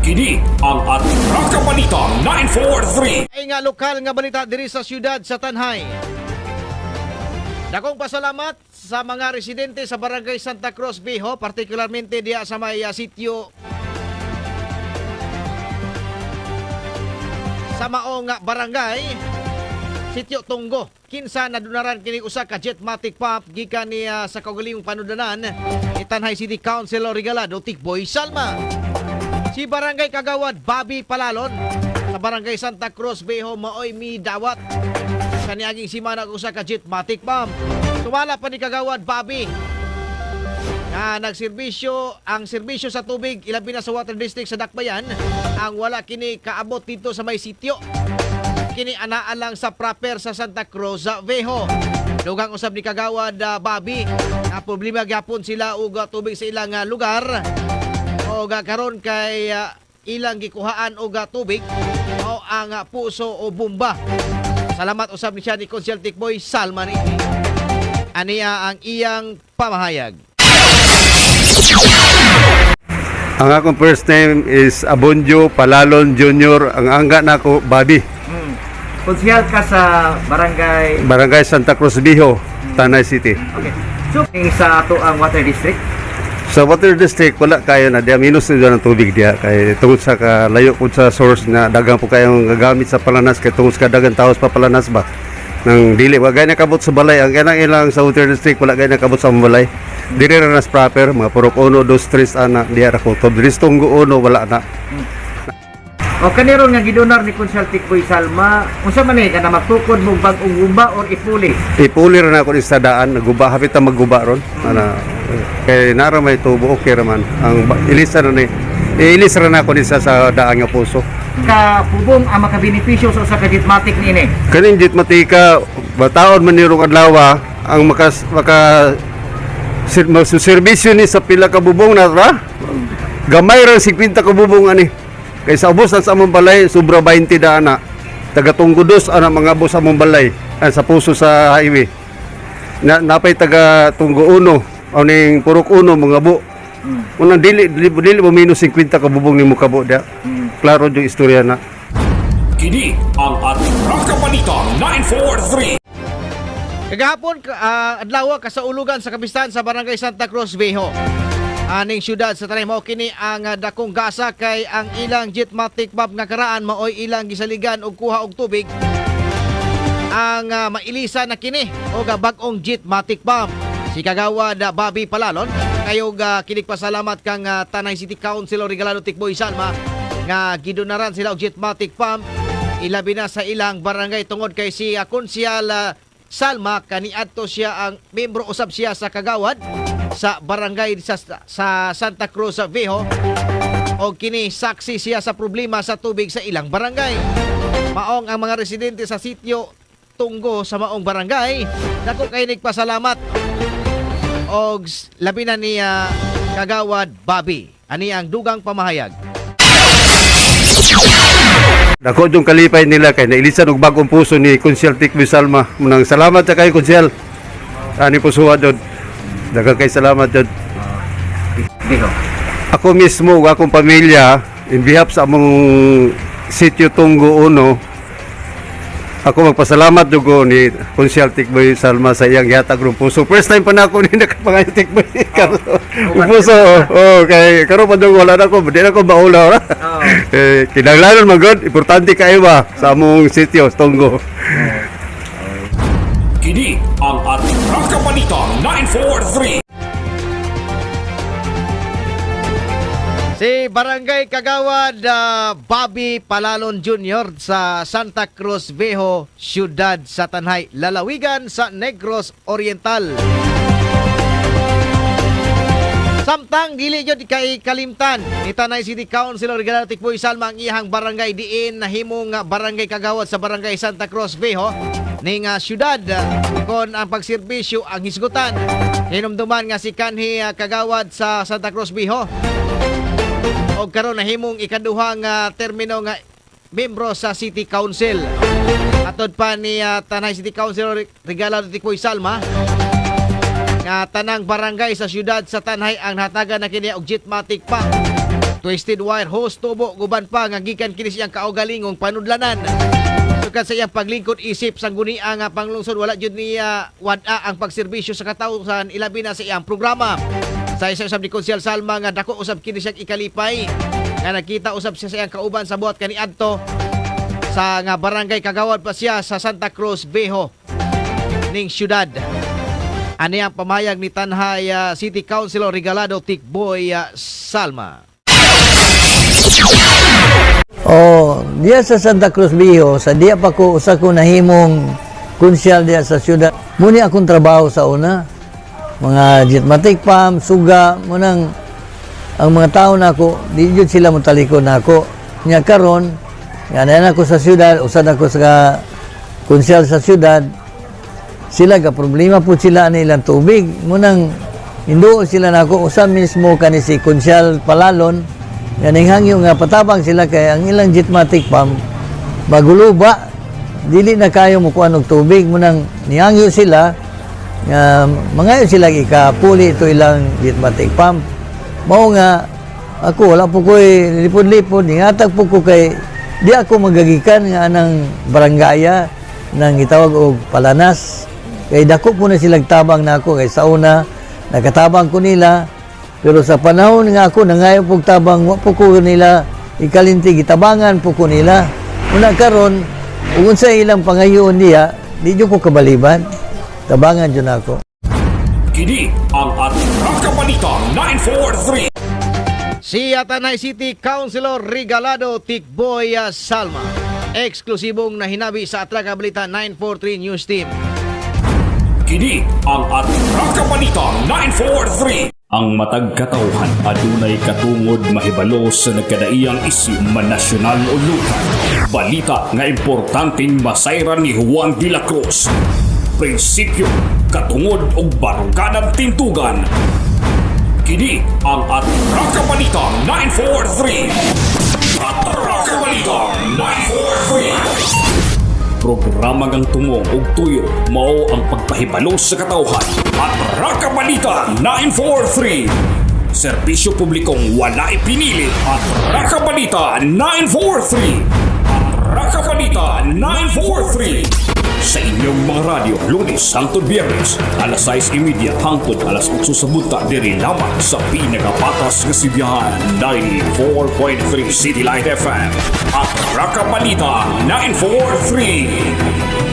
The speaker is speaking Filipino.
Kini ang Atraka Balita 943. Ay nga lokal nga balita diri sa siyudad sa Tanhay. Dakong pasalamat sa mga residente sa Barangay Santa Cruz Viejo, partikularmente diya sa may sitio sa maong barangay Sitio Tunggo. Kinsa nadunaran kini usa ka jetmatic pump gikan ni sa kaugalingong panudanan ni Tanhay City Councilor Regalado Tikboy Salma. Si Barangay Kagawad Bobby Palalon sa Barangay Santa Cruz Viejo maoy midawat kaniaging simana usa ka jetmatic pump. Tumala pa ni Kagawad Bobby na nagserbisyo ang serbisyo sa tubig ilabi na sa water district sa Dakbayan ang wala kini kaabot dito sa may sitio. Kini anaa lang sa proper sa Santa Cruz Viejo. Dugang usab ni Kagawad Bobby na problema gyapon sila og tubig sa ilang lugar. O karon kay ilang gikuhaan og tubig o ang puso o bomba. Salamat usab ni siya ni Consul Tikboy Salma ni. Aniya ang iyang pamahayag. Ang akong first name is Abonjo Palalon Jr. Ang angga nako Bobby. Konsyal ka sa Barangay Santa Cruz Viejo, Tanay City. Okay. So, sa ato ang water district, Sa water district wala kayo na diya minus na ng tubig diya kay tungod sa kalayo pud sa source na dagang po kayong gagamit sa palanas kay tungod sa dagang taos pa palanas ba nang dili wa gay nakabot sa balay ang kanang ilang sa water district wala gay nakabot sa balay diri ra nas proper mga purok 1 2 3 ana diya ra ko to Tunggo 1 wala na. o kaniron nga gidonar ni Konsyal Tikboy Salma, unsa man ni kana magtukod mo bag-ong guba or ipuli? Ipuli ra na ako sa daan naguba hapit ta magguba ron ana kay nara may tubo okay ra man ang ilisa ra ni ilis ra na ako sa daan nga puso. Ka pubong ang makabenepisyo sa usa ka jetmatic niini. Kaning jetmatika bataon man nirong adlaw ang maka serbisyo ni sa pila ka bubong na ra gamay ra 50 ka bubong ani kay sa ubos sa among balay sobra 20 daana taga Tunggudos ana mga ubos sa among balay sa puso sa highway napay taga Tunggo 1 o ning Purok 1 mga bu unang dili mo minus 50 ka bubong ni mo kabo dia klaro yung istorya na. Kini ang Atraka Balita 943. Kagahapon adlaw kasaulugan sa kapistahan sa Barangay Santa Cruz Viejo. Aning syudad sa Tanay mao kini ang dakong gasa kay ang ilang jetmatic pump nga karaan maoy ilang gisaligan og kuha og tubig. Ang mailisa na kini og bag-ong jetmatic pump. Si Kagawad Bobby Palalon kayog kinig pasalamat kang Tanay City Councilor Regalado Tikboy Salma nga gidonaran sila og jetmatic pump ilabi na sa ilang barangay tungod kay si Konsyal Salma kaniadto siya ang membro usab siya sa Kagawad sa barangay sa Santa Cruz Viejo o kini saksi siya sa problema sa tubig sa ilang barangay. Maong ang mga residente sa sitio Tunggo sa maong barangay dako kay nagpasalamat og labi na ni Kagawad Bobby. Ani ang dugang pamahayag. Dako yung kalipay nila kay nailisan og bagong puso ni Consul Tikboy Salma. Munang salamat sa kay Consul. Ani pusuha jud. Daghang kay salamat jud. Dito. Ako mismo ug akong pamilya in behalf sa among sitio Tunggo 1. Ako magpasalamat jud ko ni Consul Tikboy Salma sa iyang gihatag ng puso. First time pa na ako ni nakapangayo Tikboy. Puso. Kay karon pa jud wala na ko, di na ko maulaw ra. Kinahanglan man gud, importante kayo ba sa among sitio Tunggo. Kini ang Atraka Balita 943. Si Barangay Kagawad Bobby Palalon Jr. sa Santa Cruz Viejo, siyudad sa Tanhay, lalawigan sa Negros Oriental. Samtang dili jud kay kalimtan ni Tanay City Councilor Regalado Tikboy Salma ang iyang barangay diin nahimong barangay Kagawad sa Barangay Santa Cruz Viejo ning syudad kon ang pagserbisyo ang hisgutan. Hinumduman nga si kanhi Kagawad sa Santa Cruz Viejo og karon nahimong ikaduha nga termino nga membro sa City Council. Atod pa ni Tanay City Councilor Regalado Tikboy Salma nga tanang barangay sa siyudad sa Tanhay ang nataga na kini og jetmatic pump Twisted Wire host tubo guban pa nga gikan kini siyang kaugalingong panudlanan. Sukad sa iyang paglingkod isip sang gunia nga panglungsod wala jud niya wada ang pagserbisyo sa katawhan ilabi na sa iyang programa. Sa isa usab ni Konsyal Salma nga dako usab kini siyang ikalipay nga nakita usab siya sa iyang kauban sa buhat kaniadto sa nga barangay Kagawad pa siya sa Santa Cruz Viejo ning syudad. Ani ang pamayag ni Tanhay City Councilor Regalado Tikboy Salma. Diya sa Santa Cruz Viejo, sa diya pa ko usa ko nahimong konsyal diya sa syudad. Muni akong trabaho sa una. Mga jitmatik pam, suga, munang ang mga tao nako, di jud sila mutalikod nako. Nya karon, nga ako sa syudad, usad ako sa konsyal sa syudad. Sila ka problema po sila nilang tubig. Munang hinduo sila nako, usa mismo kani si konsyal Palalon. Yan ang hangyo nga patabang sila kay ang ilang jitmatik pam magulo ba dili na kayo mukuha og tubig mo nang nihangyo sila nga mangayo sila ikapuli ito ilang jitmatik pam mao nga ako wala po koy lipod-lipod ingatag po ko kay di ako magagikan nga anang barangaya nang gitawag og Palanas kay dako po na silang tabang nako kay sa una nakatabang ko nila. Pero sa panahon nga ako, nangayo pong tabang, wa po ko nila ikalinti, gitabangan po ko nila. Una karon, kung sa ilang pangayoon niya, di ko kabaliban. Tabangan dyan ako. Kini ang Atraka Balita 943. Si Tanay City Councilor Regalado Tikboy Salma. Eksklusibong nahinabi sa Atraka Balita 943 News Team. Kini ang Atraka Balita 943. Ang matag katawhan adunay katungod mahibalo sa nagkadaiyang isyu man nasyonal o lokal. Balita nga importanteng masayran ni Juan de la Cruz. Prinsipyo, katungod og baruganan tintugan. Kini ang Atraka Balita 943. Atraka Balita 943. Programa ngang tumong og tuyo mao ang pagpahibalo sa katawhan. Atraka Balita 943. Serbisyo publikong wala ipinili. Atraka Balita 943. Atraka Balita 943. Sa inyong mga radyo, Lunes hangtod Biyernes, alas 6:30 hangtod alas 8 sa buta diri lamang sa pinakapatas nga sibiyahan 94.3 City Light FM. Atraka Balita 943.